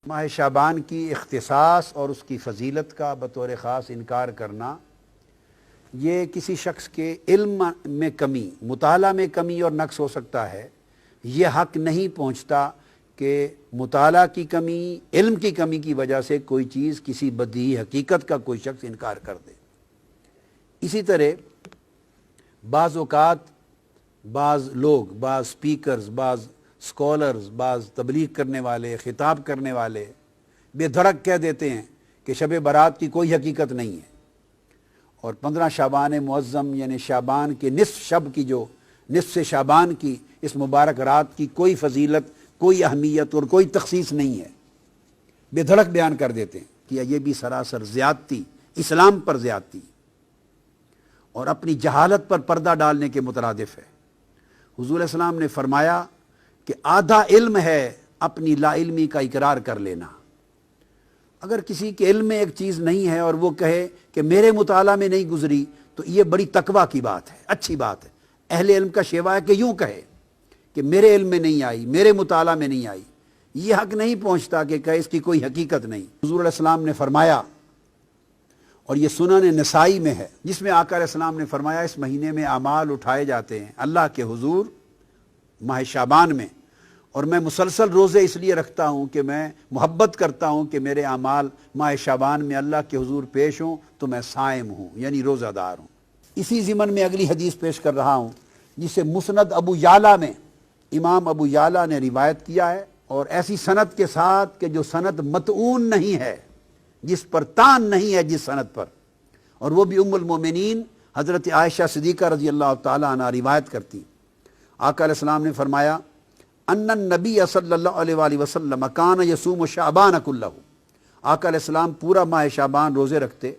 ماہ شعبان کی اختصاص اور اس کی فضیلت کا بطور خاص انکار کرنا یہ کسی شخص کے علم میں کمی، مطالعہ میں کمی اور نقص ہو سکتا ہے۔ یہ حق نہیں پہنچتا کہ مطالعہ کی کمی، علم کی کمی کی وجہ سے کوئی چیز، کسی بدیہی حقیقت کا کوئی شخص انکار کر دے۔ اسی طرح بعض اوقات بعض لوگ، بعض سپیکرز، بعض سکولرز، بعض تبلیغ کرنے والے، خطاب کرنے والے بے دھڑک کہہ دیتے ہیں کہ شب برات کی کوئی حقیقت نہیں ہے، اور 15 شعبان معظم یعنی شعبان کے نصف شب کی، جو نصف شعبان کی اس مبارک رات کی کوئی فضیلت، کوئی اہمیت اور کوئی تخصیص نہیں ہے، بے دھڑک بیان کر دیتے ہیں کہ یہ بھی سراسر زیادتی، اسلام پر زیادتی اور اپنی جہالت پر پردہ ڈالنے کے مترادف ہے۔ حضور علیہ السلام نے فرمایا کہ آدھا علم ہے اپنی لا علمی کا اقرار کر لینا۔ اگر کسی کے علم میں ایک چیز نہیں ہے اور وہ کہے کہ میرے مطالعہ میں نہیں گزری، تو یہ بڑی تقویٰ کی بات ہے، اچھی بات ہے۔ اہل علم کا شیوا ہے کہ یوں کہے کہ میرے علم میں نہیں آئی، میرے مطالعہ میں نہیں آئی۔ یہ حق نہیں پہنچتا کہ کہے اس کی کوئی حقیقت نہیں۔ حضور علیہ السلام نے فرمایا، اور یہ سنن نسائی میں ہے، جس میں آقا علیہ السلام نے فرمایا اس مہینے میں اعمال اٹھائے جاتے ہیں اللہ کے حضور ماہ شعبان میں، اور میں مسلسل روزے اس لیے رکھتا ہوں کہ میں محبت کرتا ہوں کہ میرے اعمال ماہ شعبان میں اللہ کے حضور پیش ہوں تو میں صائم ہوں، یعنی روزہ دار ہوں۔ اسی ضمن میں اگلی حدیث پیش کر رہا ہوں، جسے مسند ابو یعلا میں امام ابو یعلا نے روایت کیا ہے، اور ایسی سند کے ساتھ کہ جو سند متعون نہیں ہے، جس پر تان نہیں ہے جس سند پر، اور وہ بھی ام المومنین حضرت عائشہ صدیقہ رضی اللہ تعالی عنہ روایت کرتی۔ آقا علیہ السلام نے فرمایا ان النبی صلی اللہ علیہ وآلہ وسلم کان یصوم شعبان کلہ، آقا علیہ السلام پورا ماہ شعبان روزے رکھتے۔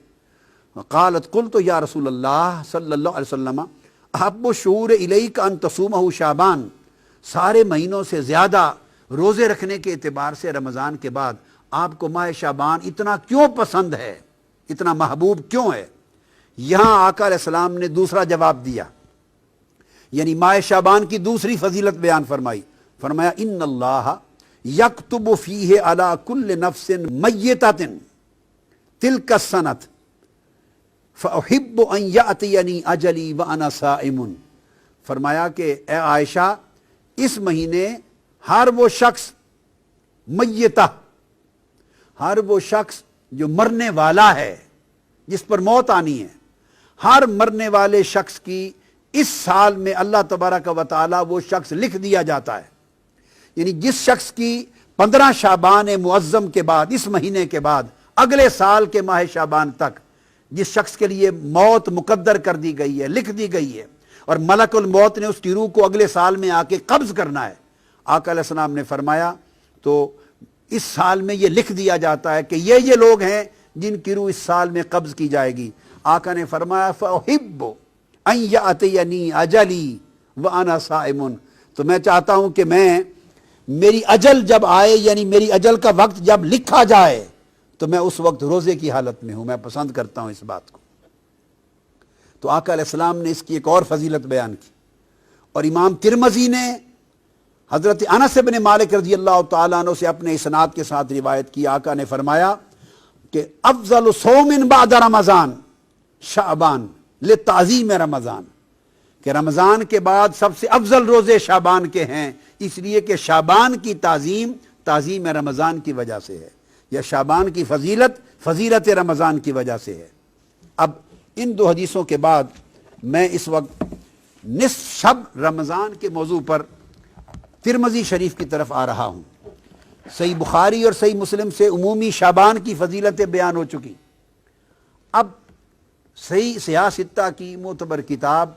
قالت قلت یا رسول اللہ صلی اللہ علیہ وسلم احب الشہور الیک ان تصومہ شعبان، سارے مہینوں سے زیادہ روزے رکھنے کے اعتبار سے رمضان کے بعد آپ کو ماہ شعبان اتنا کیوں پسند ہے، اتنا محبوب کیوں ہے؟ یہاں آقا علیہ السلام نے دوسرا جواب دیا، یعنی ماہ شعبان کی دوسری فضیلت بیان فرمائی۔ فرمایا ان اللہ یکتب فیہ علی کل نفس میتۃ تلک السنۃ فاحب ان یاتینی اجلی وانا صائم۔ فرمایا کہ اے عائشہ، اس مہینے ہر وہ شخص میتہ، ہر وہ شخص جو مرنے والا ہے، جس پر موت آنی ہے، ہر مرنے والے شخص کی اس سال میں اللہ تبارک و تعالی وہ شخص لکھ دیا جاتا ہے۔ یعنی جس شخص کی 15 شعبان معظم کے بعد، اس مہینے کے بعد اگلے سال کے ماہ شعبان تک جس شخص کے لیے موت مقدر کر دی گئی ہے، لکھ دی گئی ہے، اور ملک الموت نے اس کی روح کو اگلے سال میں آ کے قبض کرنا ہے، آقا علیہ السلام نے فرمایا تو اس سال میں یہ لکھ دیا جاتا ہے کہ یہ لوگ ہیں جن کی روح اس سال میں قبض کی جائے گی۔ آقا نے فرمایا فأحب ان یأتینی اجلی وانا صائم، تو میں چاہتا ہوں کہ میری اجل جب آئے، یعنی میری اجل کا وقت جب لکھا جائے تو میں اس وقت روزے کی حالت میں ہوں، میں پسند کرتا ہوں اس بات کو۔ تو آقا علیہ السلام نے اس کی ایک اور فضیلت بیان کی، اور امام ترمذی نے حضرت انس بن مالک رضی اللہ تعالیٰ عنہ سے اپنے اسناد کے ساتھ روایت کی۔ آقا نے فرمایا کہ افضل صوم بعد رمضان شعبان لتعظیم رمضان، کہ رمضان کے بعد سب سے افضل روزے شعبان کے ہیں، اس لیے کہ شعبان کی تعظیم رمضان کی وجہ سے ہے، یا شعبان کی فضیلت رمضان کی وجہ سے ہے۔ اب ان دو حدیثوں کے بعد میں اس وقت نصف شب رمضان کے موضوع پر ترمذی شریف کی طرف آ رہا ہوں۔ صحیح بخاری اور صحیح مسلم سے عمومی شعبان کی فضیلتیں بیان ہو چکی، اب صحیح سیاہ ستہ کی معتبر کتاب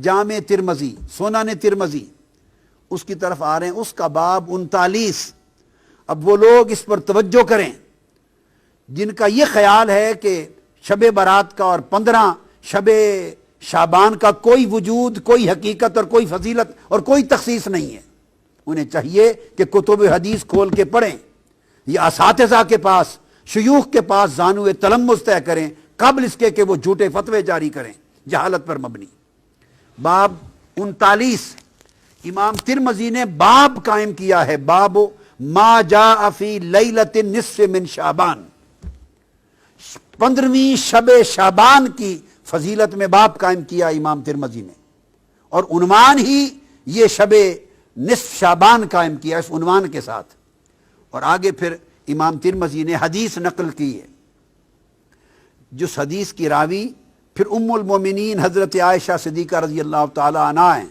جامع ترمذی، سنن ترمذی، اس کی طرف آ رہے ہیں۔ اس کا باب 39۔ اب وہ لوگ اس پر توجہ کریں جن کا یہ خیال ہے کہ شب برات کا اور 15 شب شعبان کا کوئی وجود، کوئی حقیقت اور کوئی فضیلت اور کوئی تخصیص نہیں ہے۔ انہیں چاہیے کہ کتب حدیث کھول کے پڑھیں، یا اساتذہ کے پاس، شیوخ کے پاس زانو تلمذ طے کریں قبل اس کے کہ وہ جھوٹے فتوے جاری کریں جہالت پر مبنی۔ باب 39 امام ترمذی نے باب قائم کیا ہے، باب ما جاء فی لیلۃ النصف من شعبان، 15ویں شب شعبان کی فضیلت میں باب قائم کیا امام ترمذی نے، اور عنوان ہی یہ شب نصف شعبان قائم کیا اس عنوان کے ساتھ۔ اور آگے پھر امام ترمذی نے حدیث نقل کی ہے، جس حدیث کی راوی پھر ام المومنین حضرت عائشہ صدیقہ رضی اللہ تعالی عنہا ہیں،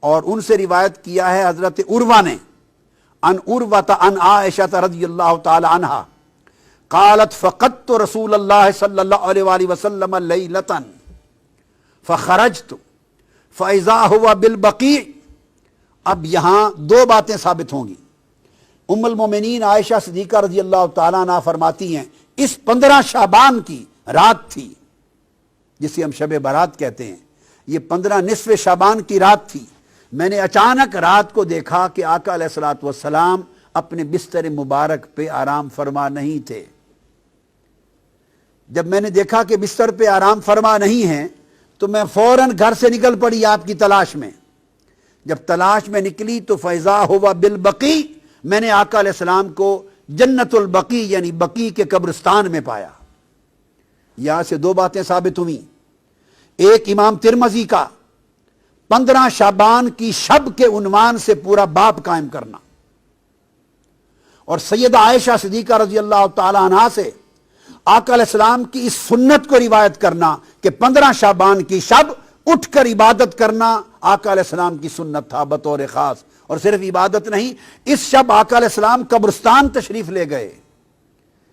اور ان سے روایت کیا ہے حضرت عروہ نے عن عروۃ عن عائشہ رضی اللہ تعالی عنہا قالت فقدت رسول اللہ صلی اللہ علیہ وآلہ وسلم لیلۃ فخرجت فاذا هو بالبقیع۔ اب یہاں دو باتیں ثابت ہوں گی۔ ام المومنین عائشہ صدیقہ رضی اللہ تعالیٰ عنہ فرماتی ہیں اس 15 شعبان کی رات تھی، جسے ہم شب برات کہتے ہیں، یہ 15 نصف شعبان کی رات تھی۔ میں نے اچانک رات کو دیکھا کہ آقا علیہ الصلوۃ والسلام اپنے بستر مبارک پہ آرام فرما نہیں تھے۔ جب میں نے دیکھا کہ بستر پہ آرام فرما نہیں ہیں تو میں فوراً گھر سے نکل پڑی آپ کی تلاش میں۔ جب تلاش میں نکلی تو فیضا ہوا بالبقیع، میں نے آقا علیہ السلام کو جنت البقیع یعنی بقیع کے قبرستان میں پایا۔ یہاں سے دو باتیں ثابت ہوئیں، ایک امام ترمذی کا 15 شعبان کی شب کے عنوان سے پورا باب قائم کرنا، اور سیدہ عائشہ صدیقہ رضی اللہ تعالی عنہا سے آقا علیہ السلام کی اس سنت کو روایت کرنا کہ 15 شعبان کی شب اٹھ کر عبادت کرنا آقا علیہ السلام کی سنت تھا بطور خاص۔ اور صرف عبادت نہیں، اس شب آقا علیہ السلام قبرستان تشریف لے گئے،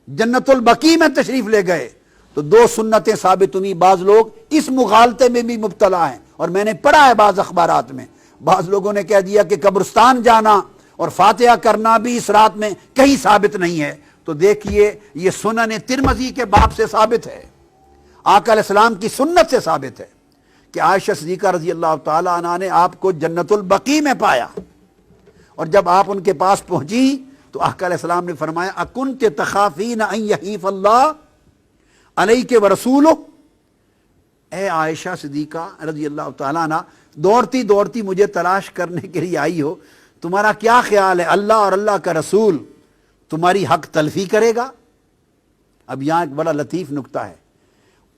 جنت البقیع میں تشریف لے گئے، تو دو سنتیں ثابت ہوئی۔ بعض لوگ اس مغالطے میں بھی مبتلا ہیں، اور میں نے پڑھا ہے بعض اخبارات میں، بعض لوگوں نے کہہ دیا کہ قبرستان جانا اور فاتحہ کرنا بھی اس رات میں کہیں ثابت نہیں ہے۔ تو دیکھیے یہ سنن ترمذی کے باب سے ثابت ہے، آقا علیہ السلام کی سنت سے ثابت ہے کہ عائشہ صدیقہ رضی اللہ تعالی عنہا نے آپ کو جنت البقیع میں پایا، اور جب آپ ان کے پاس پہنچی تو آقا علیہ السلام نے فرمایا اکنت تخافین ان یحیف اللہ علیک ورسولہ، اے عائشہ صدیقہ رضی اللہ تعالیٰ عنہ، دوڑتی دوڑتی مجھے تلاش کرنے کے لیے آئی ہو، تمہارا کیا خیال ہے اللہ اور اللہ کا رسول تمہاری حق تلفی کرے گا؟ اب یہاں ایک بڑا لطیف نکتہ ہے،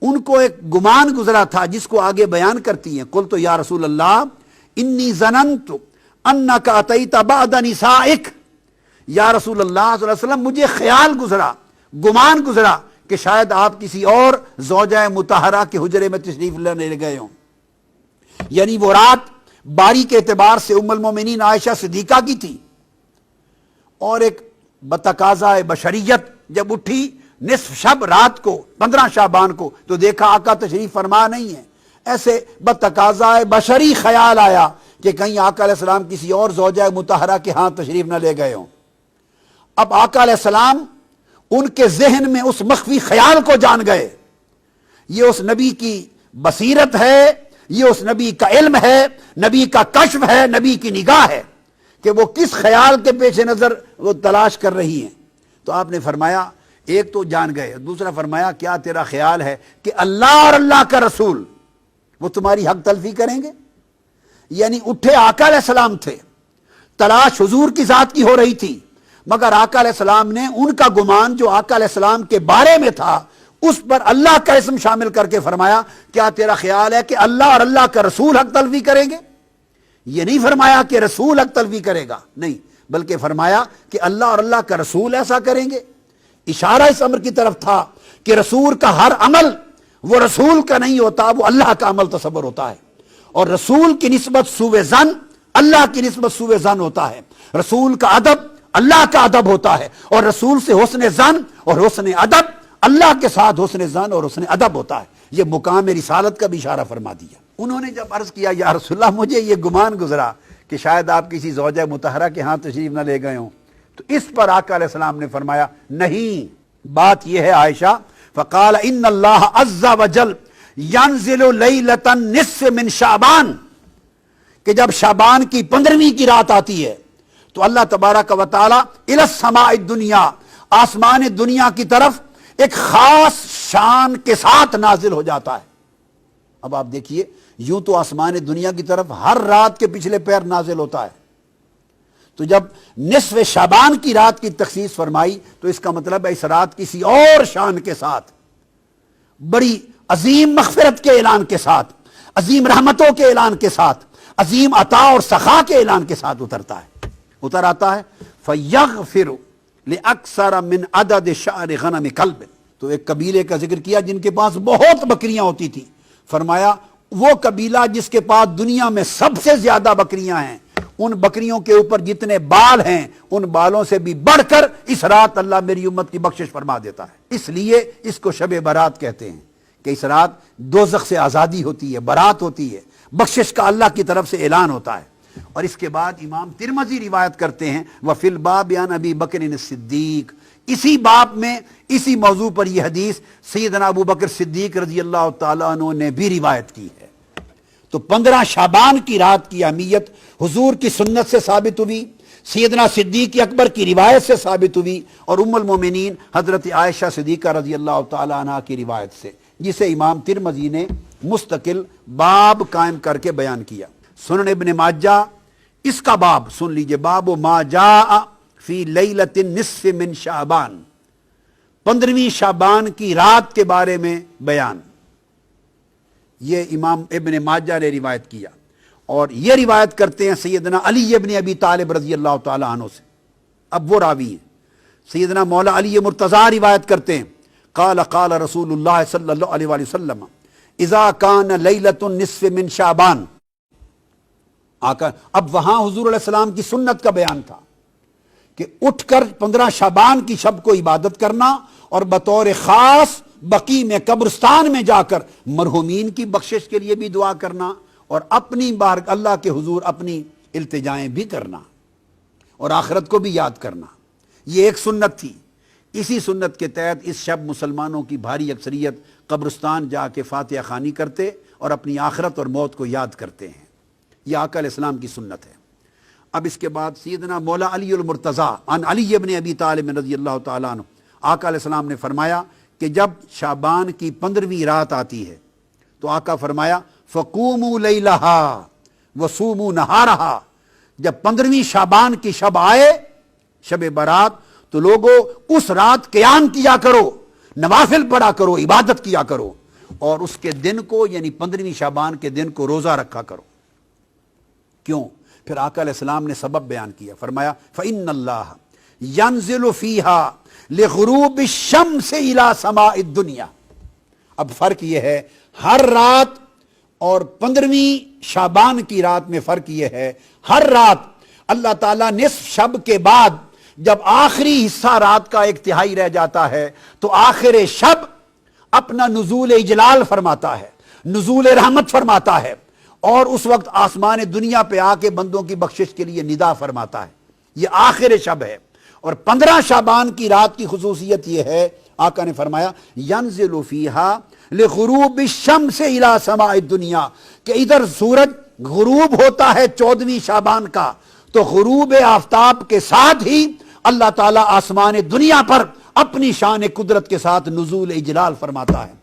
ان کو ایک گمان گزرا تھا جس کو آگے بیان کرتی ہیں، قلت یا رسول اللہ انی ظننت انک اتیت بعد نسائک، یا رسول اللہ صلی اللہ علیہ وسلم مجھے خیال گزرا، گمان گزرا کہ شاید آپ کسی اور زوجہ مطہرہ کے حجرے میں تشریف لینے گئے ہوں۔ یعنی وہ رات باری کے اعتبار سے ام المومنین عائشہ صدیقہ کی تھی، اور ایک بتقاضۂ بشریت جب اٹھی نصف شب رات کو 15 شعبان کو تو دیکھا آقا تشریف فرما نہیں ہے، ایسے بتقاضۂ بشری خیال آیا کہ کہیں آقا علیہ السلام کسی اور زوجہ مطہرہ کے ہاں تشریف نہ لے گئے ہوں۔ اب آقا علیہ السلام ان کے ذہن میں اس مخفی خیال کو جان گئے، یہ اس نبی کی بصیرت ہے، یہ اس نبی کا علم ہے، نبی کا کشف ہے، نبی کی نگاہ ہے کہ وہ کس خیال کے پیش نظر وہ تلاش کر رہی ہیں۔ تو آپ نے فرمایا ایک تو جان گئے، دوسرا فرمایا کیا تیرا خیال ہے کہ اللہ اور اللہ کا رسول وہ تمہاری حق تلفی کریں گے؟ یعنی اٹھے آقا علیہ السلام تھے، تلاش حضور کی ذات کی ہو رہی تھی، مگر آقا علیہ السلام نے ان کا گمان جو آقا علیہ السلام کے بارے میں تھا اس پر اللہ کا اسم شامل کر کے فرمایا کیا تیرا خیال ہے کہ اللہ اور اللہ کا رسول حق تلفی کریں گے؟ یہ نہیں فرمایا کہ رسول حق تلفی کرے گا، نہیں، بلکہ فرمایا کہ اللہ اور اللہ کا رسول ایسا کریں گے۔ اشارہ اس امر کی طرف تھا کہ رسول کا ہر عمل وہ رسول کا نہیں ہوتا، وہ اللہ کا عمل تصور ہوتا ہے، اور رسول کی نسبت سوء ظن اللہ کی نسبت سوء ظن ہوتا ہے، رسول کا ادب اللہ کا ادب ہوتا ہے، اور رسول سے حسن ظن اور حسن ادب اللہ کے ساتھ حسن ظن اور حسن ادب ہوتا ہے۔ یہ مقام رسالت کا بھی اشارہ فرما دیا۔ انہوں نے جب عرض کیا یا رسول اللہ مجھے یہ گمان گزرا کہ شاید آپ کسی زوجہ مطہرہ کے ہاں تشریف نہ لے گئے ہوں، تو اس پر آقا علیہ السلام نے فرمایا نہیں، بات یہ ہے عائشہ، فقال ان اللہ عز وجل ينزل لیلۃ النصف من شعبان، کہ جب شعبان کی 15ویں کی رات آتی ہے تو اللہ تبارک و تعالی الی السماء الدنیا، آسمان دنیا کی طرف ایک خاص شان کے ساتھ نازل ہو جاتا ہے۔ اب آپ دیکھیے یوں تو آسمان دنیا کی طرف ہر رات کے پچھلے پیر نازل ہوتا ہے، تو جب نصف شعبان کی رات کی تخصیص فرمائی تو اس کا مطلب ہے اس رات کسی اور شان کے ساتھ، بڑی عظیم مغفرت کے اعلان کے ساتھ، عظیم رحمتوں کے اعلان کے ساتھ، عظیم عطا اور سخا کے اعلان کے ساتھ اتر آتا ہے فَيَغْفِرُ لِأَكْثَرَ مِنْ عَدَدِ شَعْرِ غَنَمِ كَلْبٍ۔ تو ایک قبیلے کا ذکر کیا جن کے پاس بہت بکریاں ہوتی تھی، فرمایا وہ قبیلہ جس کے پاس دنیا میں سب سے زیادہ بکریاں ہیں، ان بکریوں کے اوپر جتنے بال ہیں ان بالوں سے بھی بڑھ کر اس رات اللہ میری امت کی بخشش فرما دیتا ہے۔ اس لیے اس کو شب برات کہتے ہیں کہ اس رات دوزخ سے آزادی ہوتی ہے، برات ہوتی ہے، بخشش کا اللہ کی طرف سے اعلان ہوتا ہے۔ اور اس کے بعد امام ترمذی روایت کرتے ہیں وَفِي الْبَابِ عَنْ أَبِي بَكْرٍ الصِّدِّيقِ، اسی باب میں اسی موضوع پر یہ حدیث سیدنا ابو بکر صدیق رضی اللہ تعالیٰ عنہ نے بھی روایت کی ہے۔ تو 15 شعبان کی رات کی اہمیت حضور کی سنت سے ثابت ہوئی، سیدنا صدیق اکبر کی روایت سے ثابت ہوئی، اور ام المومنین حضرت عائشہ صدیقہ رضی اللہ تعالیٰ عنہ کی روایت سے، جسے امام ترمذی نے مستقل باب قائم کر کے بیان کیا۔ سنن ابن ماجہ اس کا باب سن لیجئے، باب ما جاء فی لیلۃ النصف من شعبان، 15ویں شعبان کی رات کے بارے میں بیان، یہ امام ابن ماجہ نے روایت کیا، اور یہ روایت کرتے ہیں سیدنا علی ابن ابی طالب رضی اللہ تعالیٰ عنہ سے۔ اب وہ راوی ہیں سیدنا مولا علی مرتضیٰ روایت کرتے ہیں قال قال رسول اللہ صلی اللہ علیہ وآلہ وسلم اذا کان لیلۃ النصف من شعبان۔ اب وہاں حضور علیہ السلام کی سنت کا بیان تھا کہ اٹھ کر 15 شعبان کی شب کو عبادت کرنا اور بطور خاص بقی میں قبرستان میں جا کر مرحومین کی بخشش کے لیے بھی دعا کرنا، اور اپنی بار اللہ کے حضور اپنی التجائیں بھی کرنا، اور آخرت کو بھی یاد کرنا۔ یہ ایک سنت تھی۔ اسی سنت کے تحت اس شب مسلمانوں کی بھاری اکثریت قبرستان جا کے فاتحہ خوانی کرتے اور اپنی آخرت اور موت کو یاد کرتے ہیں۔ یہ آقا علیہ السلام کی سنت ہے۔ اب اس کے بعد سیدنا مولا علی المرتضیٰ عن علی ابن ابی طالب رضی اللہ تعالیٰ عنہ، آقا علیہ السلام نے فرمایا کہ جب شعبان کی 15ویں رات آتی ہے تو آقا فرمایا فَقُومُوا لَيْلَهَا وَصُومُوا نَهَارَهَا، جب 15ویں شعبان کی شب آئے، شب برات، تو لوگوں اس رات قیام کیا کرو، نوافل پڑھا کرو، عبادت کیا کرو، اور اس کے دن کو یعنی 15ویں شعبان کے دن کو روزہ رکھا کرو۔ کیوں؟ پھر آقا علیہ السلام نے سبب بیان کیا، فرمایا فَإِنَّ اللَّهَ يَنزِلُ فِيهَا لِغُرُوبِ الشَّمْسِ إِلَى سَمَاءِ الدُّنْيَا۔ اب فرق یہ ہے، ہر رات اور 15ویں شعبان کی رات میں فرق یہ ہے، ہر رات اللہ تعالیٰ نصف شب کے بعد جب آخری حصہ رات کا 1/3 رہ جاتا ہے تو آخر شب اپنا نزول اجلال فرماتا ہے، نزول رحمت فرماتا ہے، اور اس وقت آسمان دنیا پہ آ کے بندوں کی بخشش کے لیے ندا فرماتا ہے۔ یہ آخر شب ہے۔ اور 15 شعبان کی رات کی خصوصیت یہ ہے، آقا نے فرمایا ینزل فیہا لغروب الشمس الی سماء الدنیا، کہ ادھر سورج غروب ہوتا ہے 14ویں شعبان کا، تو غروب آفتاب کے ساتھ ہی اللہ تعالیٰ آسمان دنیا پر اپنی شان قدرت کے ساتھ نزول اجلال فرماتا ہے،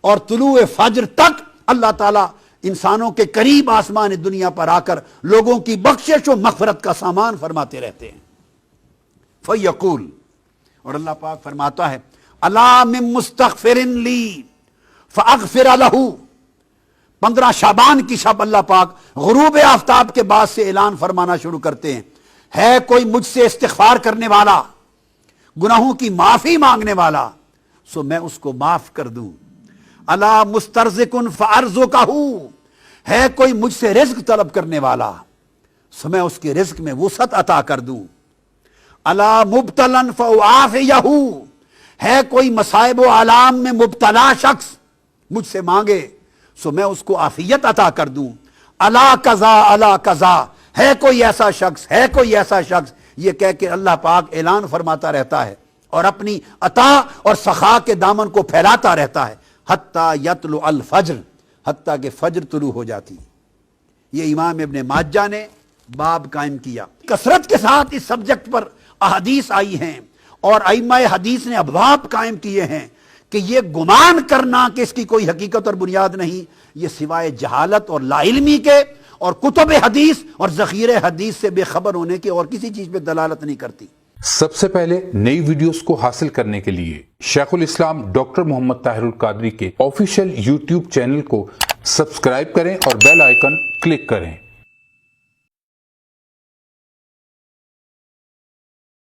اور طلوع فجر تک اللہ تعالیٰ انسانوں کے قریب آسمان دنیا پر آ کر لوگوں کی بخشش و مغفرت کا سامان فرماتے رہتے ہیں۔ فَيَقُول، اور اللہ پاک فرماتا ہے اَلَا مِن مُسْتَغْفِرٍ لِّي فَأَغْفِرَ لَهُ۔ 15 شعبان کی شب اللہ پاک غروب آفتاب کے بعد سے اعلان فرمانا شروع کرتے ہیں، ہے کوئی مجھ سے استغفار کرنے والا، گناہوں کی معافی مانگنے والا، سو میں اس کو معاف کر دوں۔ الا مسترزقن فارزقہ، ہے کوئی مجھ سے رزق طلب کرنے والا، سو میں اس کے رزق میں وسعت عطا کر دوں۔ الا مبتلن فاعافیہ، ہے کوئی مصائب و آلام میں مبتلا شخص مجھ سے مانگے سو میں اس کو عافیت عطا کر دوں۔ الا قضا الا قضا، ہے کوئی ایسا شخص، ہے کوئی ایسا شخص، یہ کہہ کے اللہ پاک اعلان فرماتا رہتا ہے اور اپنی عطا اور سخا کے دامن کو پھیلاتا رہتا ہے حتیٰ یطلع الفجر، حتیٰ کہ فجر طلوع ہو جاتی۔ یہ امام ابن ماجہ نے باب قائم کیا۔ کثرت کے ساتھ اس سبجیکٹ پر احادیث آئی ہیں اور ائمہ حدیث نے ابواب قائم کیے ہیں کہ یہ گمان کرنا کہ اس کی کوئی حقیقت اور بنیاد نہیں، یہ سوائے جہالت اور لا علمی کے اور کتب حدیث اور ذخیرہ حدیث سے بے خبر ہونے کی اور کسی چیز پہ دلالت نہیں کرتی۔ سب سے پہلے نئی ویڈیوز کو حاصل کرنے کے لیے شیخ الاسلام ڈاکٹر محمد طاہر القادری کے آفیشیل یوٹیوب چینل کو سبسکرائب کریں اور بیل آئیکن کلک کریں۔